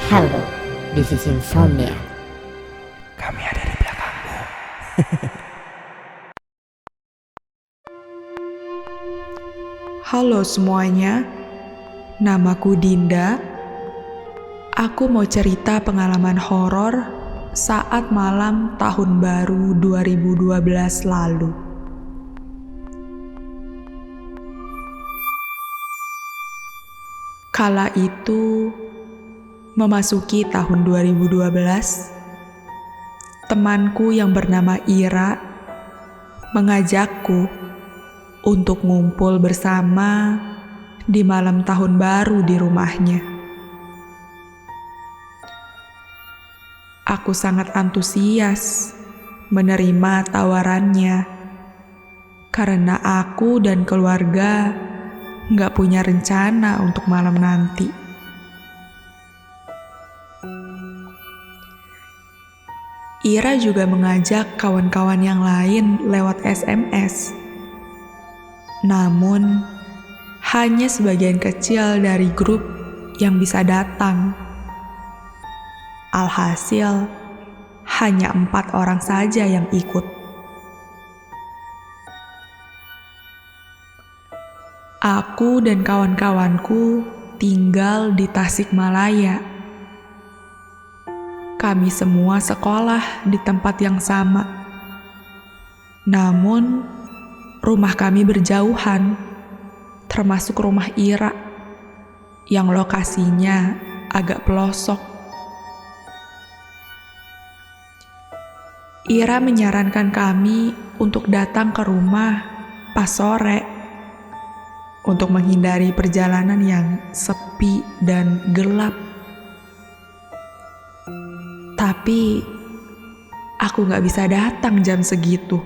Halo, this is Insomnia. Kami ada di belakangmu. Halo semuanya, namaku Dinda. Aku mau cerita pengalaman horor saat malam tahun baru 2012 lalu. Kala itu, memasuki tahun 2012, temanku yang bernama Ira mengajakku untuk ngumpul bersama di malam tahun baru di rumahnya. Aku sangat antusias menerima tawarannya karena aku dan keluarga nggak punya rencana untuk malam nanti. Ira juga mengajak kawan-kawan yang lain lewat SMS. Namun, hanya sebagian kecil dari grup yang bisa datang. Alhasil, hanya 4 orang saja yang ikut. Aku dan kawan-kawanku tinggal di Tasikmalaya. Kami semua sekolah di tempat yang sama. Namun, rumah kami berjauhan, termasuk rumah Ira, yang lokasinya agak pelosok. Ira menyarankan kami untuk datang ke rumah pas sore, untuk menghindari perjalanan yang sepi dan gelap. Tapi, aku gak bisa datang jam segitu,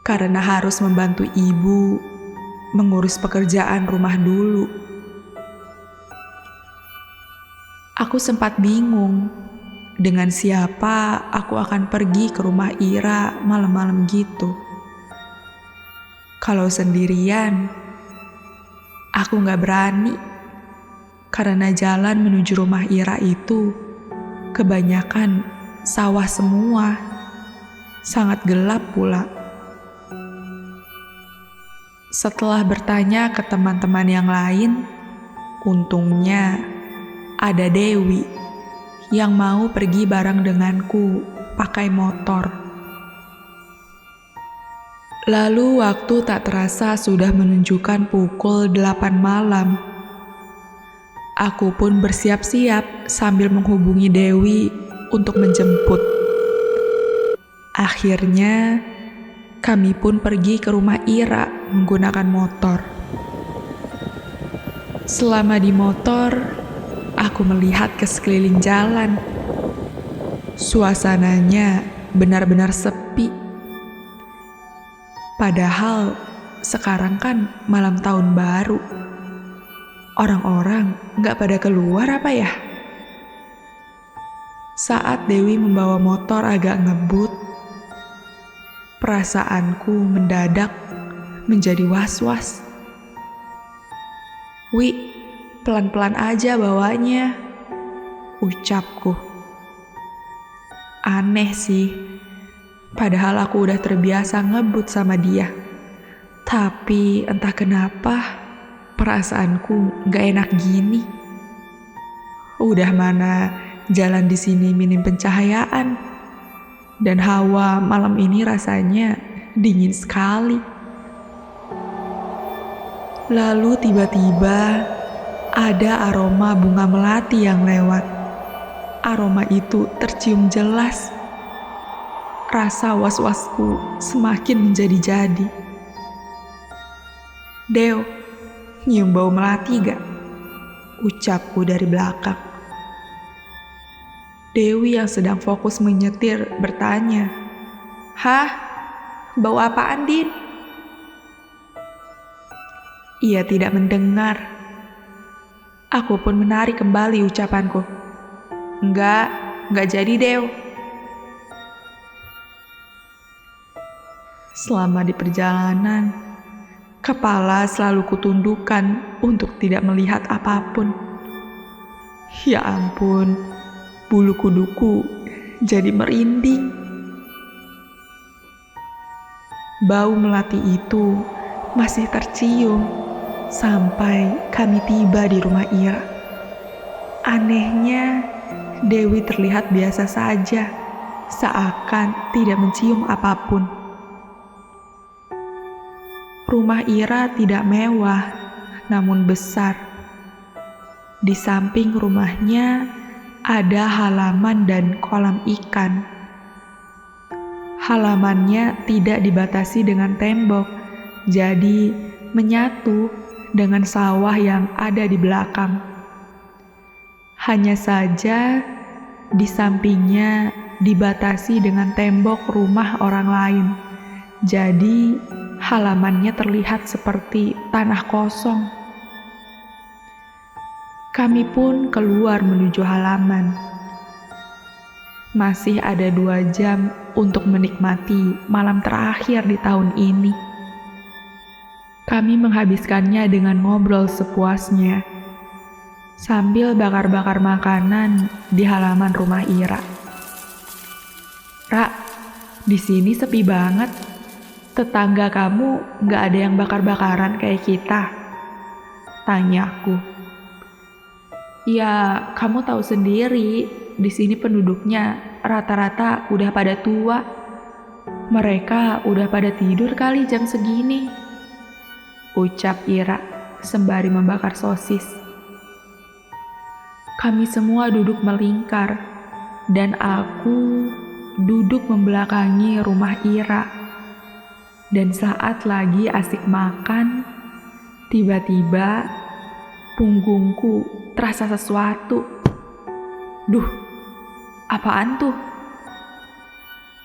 karena harus membantu ibu mengurus pekerjaan rumah dulu. Aku sempat bingung dengan siapa aku akan pergi ke rumah Ira malam-malam gitu. Kalau sendirian, aku gak berani, karena jalan menuju rumah Ira itu kebanyakan sawah semua, sangat gelap pula. Setelah bertanya ke teman-teman yang lain, untungnya ada Dewi yang mau pergi bareng denganku pakai motor. Lalu waktu tak terasa sudah menunjukkan pukul 8 malam. Aku pun bersiap-siap sambil menghubungi Dewi untuk menjemput. Akhirnya, kami pun pergi ke rumah Ira menggunakan motor. Selama di motor, aku melihat ke sekeliling jalan. Suasananya benar-benar sepi. Padahal sekarang kan malam tahun baru. Orang-orang gak pada keluar apa ya? Saat Dewi membawa motor agak ngebut, perasaanku mendadak menjadi was-was. "Wi, pelan-pelan aja bawanya," ucapku. Aneh sih, padahal aku udah terbiasa ngebut sama dia. Tapi entah kenapa perasaanku gak enak gini. Udah mana jalan di sini minim pencahayaan, dan hawa malam ini rasanya dingin sekali. Lalu tiba-tiba ada aroma bunga melati yang lewat. Aroma itu tercium jelas. Rasa was-wasku semakin menjadi-jadi. "Deo, nyium bau melati gak?" ucapku dari belakang. Dewi yang sedang fokus menyetir bertanya, "Hah? Bau apaan, Din?" Ia tidak mendengar. Aku pun menarik kembali ucapanku. Enggak jadi, Deo." Selama di perjalanan, kepala selalu kutundukkan untuk tidak melihat apapun. Ya ampun, bulu kuduku jadi merinding. Bau melati itu masih tercium sampai kami tiba di rumah Ira. Anehnya, Dewi terlihat biasa saja, seakan tidak mencium apapun. Rumah Ira tidak mewah, namun besar. Di samping rumahnya ada halaman dan kolam ikan. Halamannya tidak dibatasi dengan tembok, jadi menyatu dengan sawah yang ada di belakang. Hanya saja di sampingnya dibatasi dengan tembok rumah orang lain, jadi halamannya terlihat seperti tanah kosong. Kami pun keluar menuju halaman. Masih ada 2 jam untuk menikmati malam terakhir di tahun ini. Kami menghabiskannya dengan ngobrol sepuasnya, sambil bakar-bakar makanan di halaman rumah Ira. Ra, di sini sepi banget. Tetangga kamu nggak ada yang bakar-bakaran kayak kita? Tanyaku. Ya, kamu tahu sendiri, di sini penduduknya rata-rata udah pada tua. Mereka udah pada tidur kali jam segini, ucap Ira sembari membakar sosis. Kami semua duduk melingkar, dan aku duduk membelakangi rumah Ira. Dan saat lagi asik makan, tiba-tiba punggungku terasa sesuatu. Duh, apaan tuh?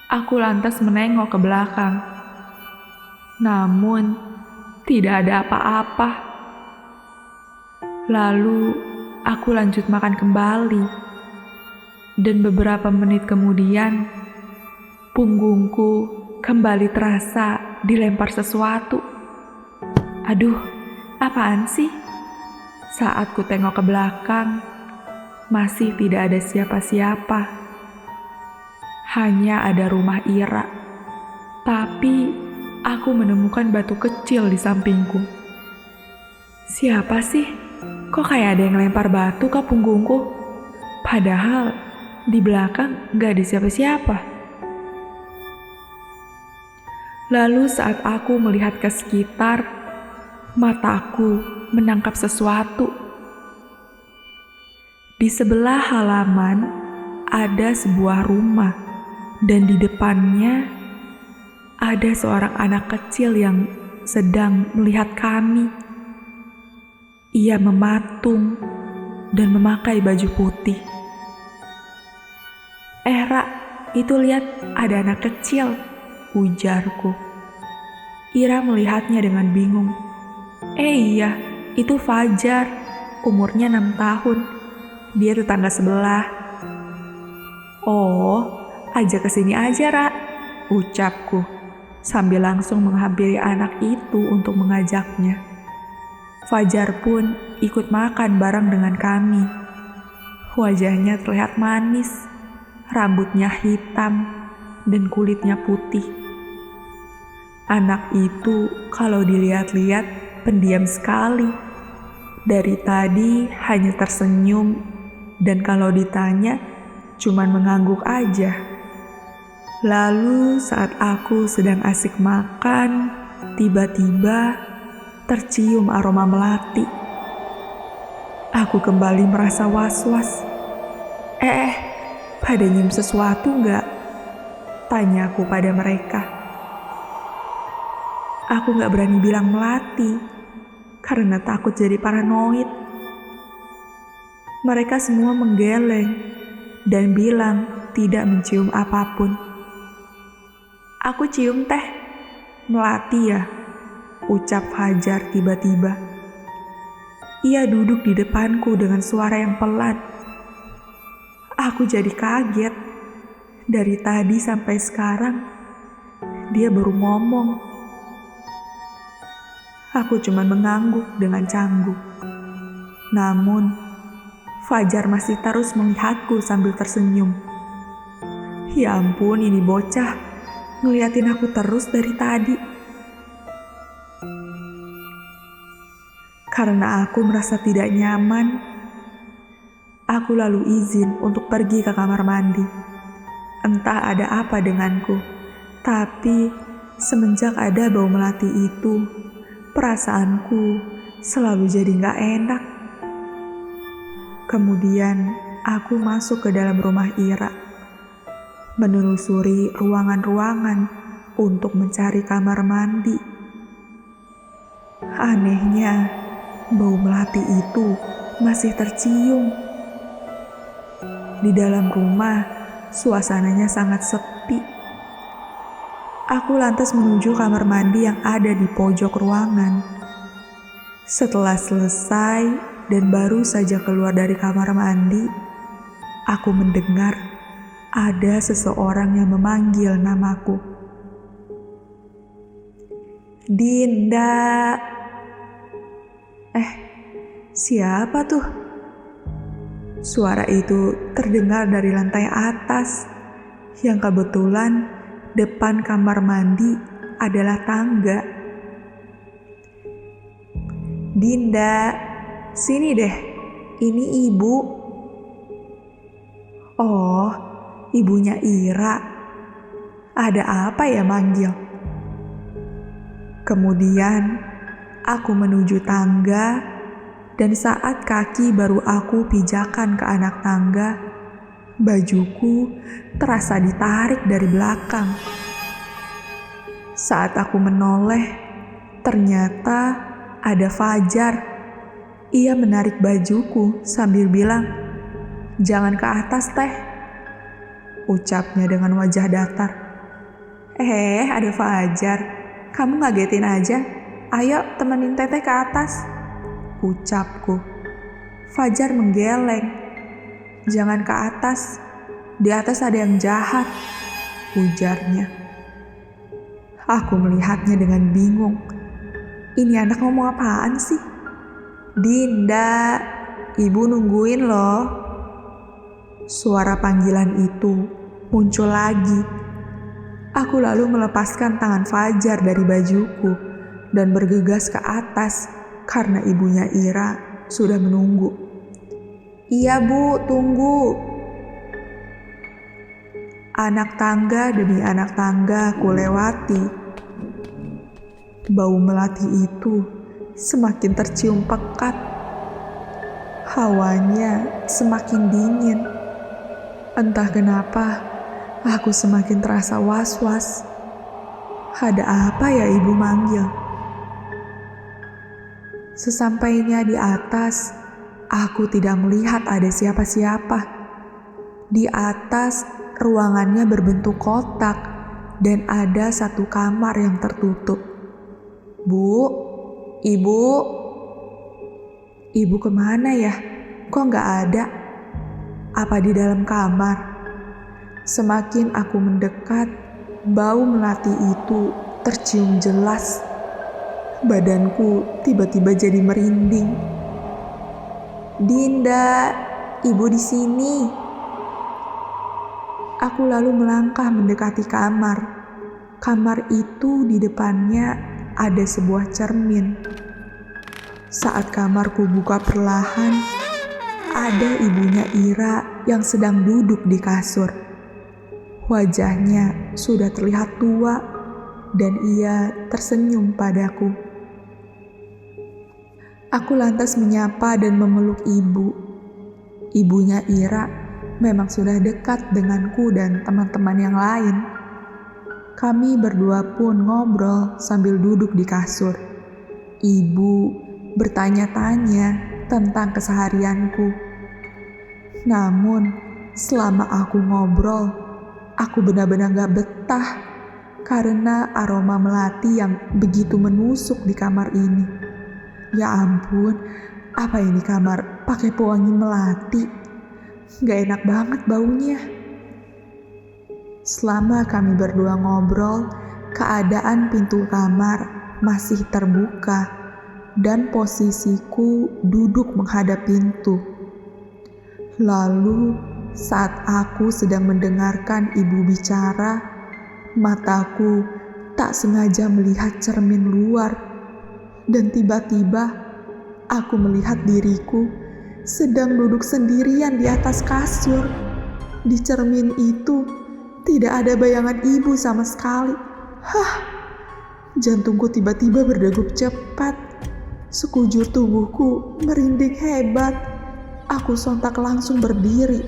Aku lantas menengok ke belakang. Namun, tidak ada apa-apa. Lalu, aku lanjut makan kembali. Dan beberapa menit kemudian, punggungku kembali terasa dilempar sesuatu. Aduh, apaan sih? Saat ku tengok ke belakang, masih tidak ada siapa-siapa. Hanya ada rumah Ira. Tapi aku menemukan batu kecil di sampingku. Siapa sih? Kok kayak ada yang lempar batu ke punggungku? Padahal di belakang gak ada siapa-siapa. Lalu saat aku melihat ke sekitar, mataku menangkap sesuatu. Di sebelah halaman ada sebuah rumah, dan di depannya ada seorang anak kecil yang sedang melihat kami. Ia mematung dan memakai baju putih. Ra, itu lihat ada anak kecil, ujarku. Ira melihatnya dengan bingung. Iya, itu Fajar, umurnya 6 tahun. Dia tetangga sebelah. Oh, ajak kesini aja, Ra, ucapku, sambil langsung menghampiri anak itu untuk mengajaknya. Fajar pun ikut makan bareng dengan kami. Wajahnya terlihat manis, rambutnya hitam, dan kulitnya putih. Anak itu kalau dilihat-lihat pendiam sekali. Dari tadi hanya tersenyum, dan kalau ditanya cuman mengangguk aja. Lalu saat aku sedang asik makan, tiba-tiba tercium aroma melati. Aku kembali merasa was-was. Pada nyium sesuatu nggak? Tanyaku pada mereka. Aku nggak berani bilang melati, karena takut jadi paranoid. Mereka semua menggeleng dan bilang tidak mencium apapun. Aku cium teh. Melati ya? Ucap Fajar tiba-tiba. Ia duduk di depanku dengan suara yang pelan. Aku jadi kaget. Dari tadi sampai sekarang, dia baru ngomong. Aku cuma mengangguk dengan canggung. Namun, Fajar masih terus melihatku sambil tersenyum. Ya ampun, ini bocah ngeliatin aku terus dari tadi. Karena aku merasa tidak nyaman, aku lalu izin untuk pergi ke kamar mandi. Entah ada apa denganku, tapi semenjak ada bau melati itu, perasaanku selalu jadi gak enak. Kemudian aku masuk ke dalam rumah Ira, menelusuri ruangan-ruangan untuk mencari kamar mandi. Anehnya, bau melati itu masih tercium. Di dalam rumah, suasananya sangat sepi. Aku lantas menuju kamar mandi yang ada di pojok ruangan. Setelah selesai dan baru saja keluar dari kamar mandi, aku mendengar ada seseorang yang memanggil namaku. Dinda. Siapa tuh? Suara itu terdengar dari lantai atas, yang kebetulan depan kamar mandi adalah tangga. Dinda, sini deh, ini ibu. Oh, ibunya Ira. Ada apa ya manggil? Kemudian aku menuju tangga, dan saat kaki baru aku pijakan ke anak tangga, bajuku terasa ditarik dari belakang. Saat aku menoleh, ternyata ada Fajar. Ia menarik bajuku sambil bilang, "Jangan ke atas, Teh," ucapnya dengan wajah datar. Ada Fajar, kamu ngagetin aja. Ayo temenin Teteh ke atas, ucapku. Fajar menggeleng. "Jangan ke atas, di atas ada yang jahat," ujarnya. Aku melihatnya dengan bingung. Ini anak ngomong apaan sih? Dinda, ibu nungguin loh. Suara panggilan itu muncul lagi. Aku lalu melepaskan tangan Fajar dari bajuku dan bergegas ke atas karena ibunya Ira sudah menunggu. "Iya Bu, tunggu." Anak tangga demi anak tangga aku lewati. Bau melati itu semakin tercium pekat. Hawanya semakin dingin. Entah kenapa, aku semakin terasa was-was. Ada apa ya ibu manggil? Sesampainya di atas, aku tidak melihat ada siapa-siapa. Di atas, ruangannya berbentuk kotak dan ada satu kamar yang tertutup. "Bu, ibu." "Ibu kemana ya? Kok nggak ada? Apa di dalam kamar?" Semakin aku mendekat, bau melati itu tercium jelas. Badanku tiba-tiba jadi merinding. "Dinda, ibu di sini." Aku lalu melangkah mendekati kamar. Kamar itu di depannya ada sebuah cermin. Saat kamarku buka perlahan, ada ibunya Ira yang sedang duduk di kasur. Wajahnya sudah terlihat tua dan ia tersenyum padaku. Aku lantas menyapa dan memeluk ibu. Ibunya Ira memang sudah dekat denganku dan teman-teman yang lain. Kami berdua pun ngobrol sambil duduk di kasur. Ibu bertanya-tanya tentang keseharianku. Namun, selama aku ngobrol, aku benar-benar gak betah karena aroma melati yang begitu menusuk di kamar ini. Ya ampun, apa ini kamar pakai pewangi melati? Gak enak banget baunya. Selama kami berdua ngobrol, keadaan pintu kamar masih terbuka dan posisiku duduk menghadap pintu. Lalu saat aku sedang mendengarkan ibu bicara, mataku tak sengaja melihat cermin luar. Dan tiba-tiba aku melihat diriku sedang duduk sendirian di atas kasur. Di cermin itu tidak ada bayangan ibu sama sekali. Jantungku tiba-tiba berdegup cepat. Sekujur tubuhku merinding hebat. Aku sontak langsung berdiri.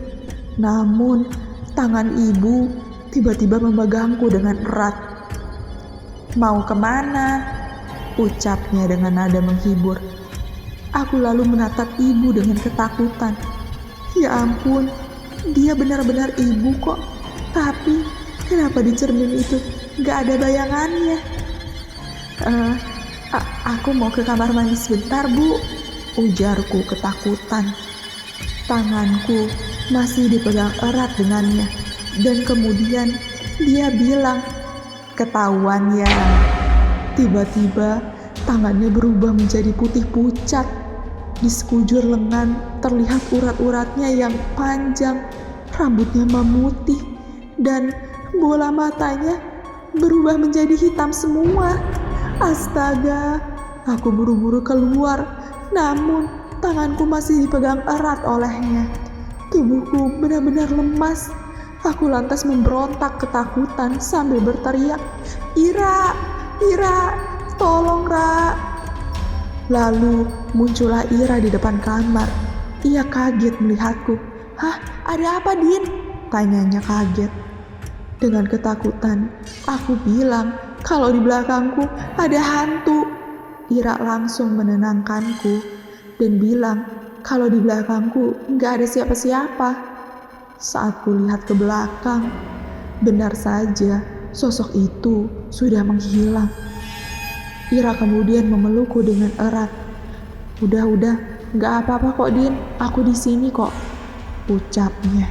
Namun tangan ibu tiba-tiba memegangku dengan erat. "Mau kemana?" ucapnya dengan nada menghibur. Aku lalu menatap ibu dengan ketakutan. Ya ampun, dia benar-benar ibu kok. Tapi kenapa di cermin itu gak ada bayangannya? Aku mau ke kamar mandi sebentar, Bu, ujarku ketakutan. Tanganku masih dipegang erat dengannya. Dan kemudian dia bilang, "Ketahuan ya." Tiba-tiba tangannya berubah menjadi putih pucat. Di sekujur lengan terlihat urat-uratnya yang panjang, rambutnya memutih, dan bola matanya berubah menjadi hitam semua. Astaga, aku buru-buru keluar, namun tanganku masih dipegang erat olehnya. Tubuhku benar-benar lemas. Aku lantas memberontak ketakutan sambil berteriak, "Ira, Ira, tolong, Ra." Lalu muncullah Ira di depan kamar. Ia kaget melihatku. "Hah, ada apa, Din?" tanyanya kaget. Dengan ketakutan, aku bilang kalau di belakangku ada hantu. Ira langsung menenangkanku dan bilang kalau di belakangku nggak ada siapa-siapa. Saat kulihat ke belakang, benar saja sosok itu sudah menghilang. Ira kemudian memelukku dengan erat. Udah, nggak apa-apa kok, Din. Aku di sini kok," ucapnya.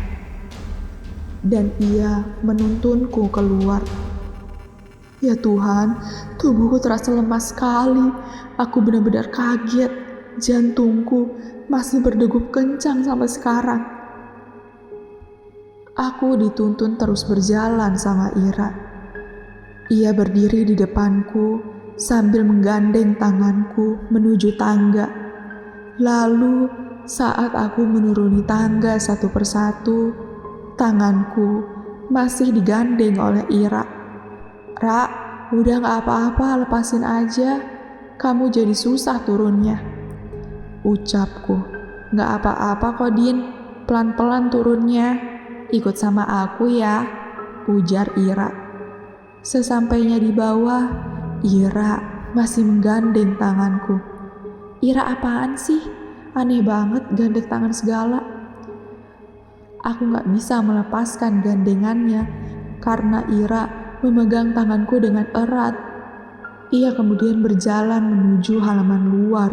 Dan ia menuntunku keluar. Ya Tuhan, tubuhku terasa lemas sekali. Aku benar-benar kaget. Jantungku masih berdegup kencang sampai sekarang. Aku dituntun terus berjalan sama Ira. Ia berdiri di depanku sambil menggandeng tanganku menuju tangga. Lalu saat aku menuruni tangga satu persatu, tanganku masih digandeng oleh Ira. "Ra, udah gak apa-apa, lepasin aja. Kamu jadi susah turunnya," ucapku. "Gak apa-apa kok, Din. Pelan-pelan turunnya. Ikut sama aku ya," ujar Ira. Sesampainya di bawah, Ira masih menggandeng tanganku. Ira apaan sih? Aneh banget gandeng tangan segala. Aku gak bisa melepaskan gandengannya karena Ira memegang tanganku dengan erat. Ia kemudian berjalan menuju halaman luar.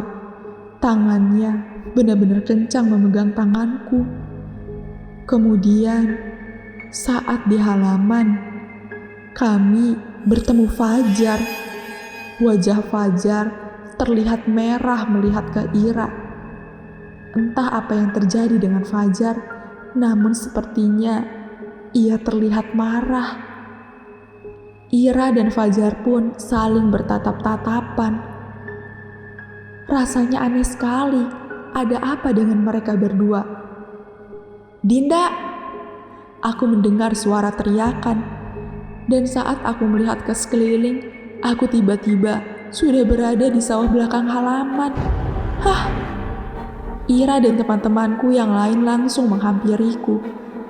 Tangannya benar-benar kencang memegang tanganku. Kemudian saat di halaman, kami bertemu Fajar. Wajah Fajar terlihat merah melihat ke Ira. Entah apa yang terjadi dengan Fajar, namun sepertinya ia terlihat marah. Ira dan Fajar pun saling bertatap-tatapan. Rasanya aneh sekali. Ada apa dengan mereka berdua? "Dinda!" Aku mendengar suara teriakan. Dan saat aku melihat ke sekeliling, aku tiba-tiba sudah berada di sawah belakang halaman. Ira dan teman-temanku yang lain langsung menghampiriku.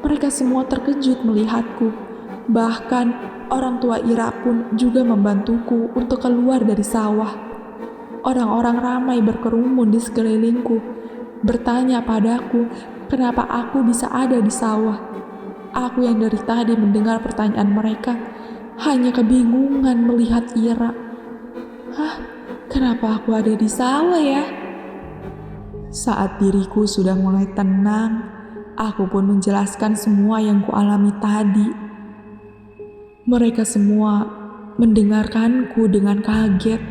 Mereka semua terkejut melihatku. Bahkan orang tua Ira pun juga membantuku untuk keluar dari sawah. Orang-orang ramai berkerumun di sekelilingku, bertanya padaku kenapa aku bisa ada di sawah. Aku yang dari tadi mendengar pertanyaan mereka hanya kebingungan melihat Ira. Kenapa aku ada di sawah ya? Saat diriku sudah mulai tenang, aku pun menjelaskan semua yang kualami tadi. Mereka semua mendengarkanku dengan kaget.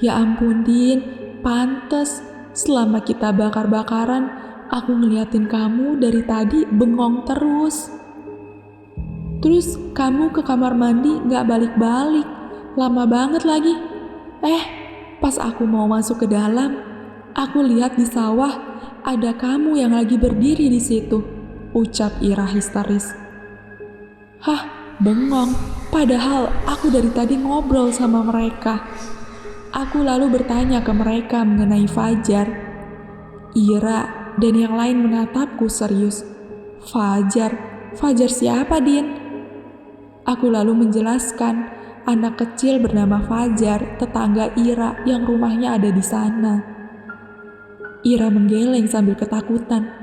"Ya ampun, Din, pantes selama kita bakar-bakaran, Aku ngeliatin kamu dari tadi bengong terus. Terus kamu ke kamar mandi gak balik-balik. Lama banget lagi. Pas aku mau masuk ke dalam, aku lihat di sawah ada kamu yang lagi berdiri di situ, ucap Ira histeris. Hah, bengong. Padahal aku dari tadi ngobrol sama mereka. Aku lalu bertanya ke mereka mengenai Fajar. Ira dan yang lain menatapku serius. Fajar siapa, Din? Aku lalu menjelaskan, anak kecil bernama Fajar, tetangga Ira yang rumahnya ada di sana. Ira menggeleng sambil ketakutan.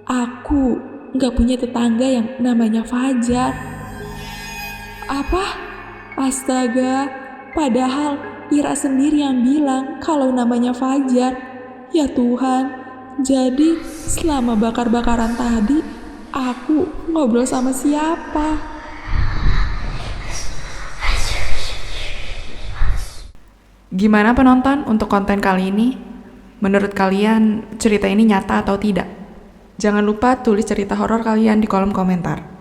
Aku gak punya tetangga yang namanya Fajar. Apa? Astaga, padahal Ira sendiri yang bilang kalau namanya Fajar. Ya Tuhan, jadi selama bakar-bakaran tadi, aku ngobrol sama siapa? Gimana penonton untuk konten kali ini? Menurut kalian cerita ini nyata atau tidak? Jangan lupa tulis cerita horor kalian di kolom komentar.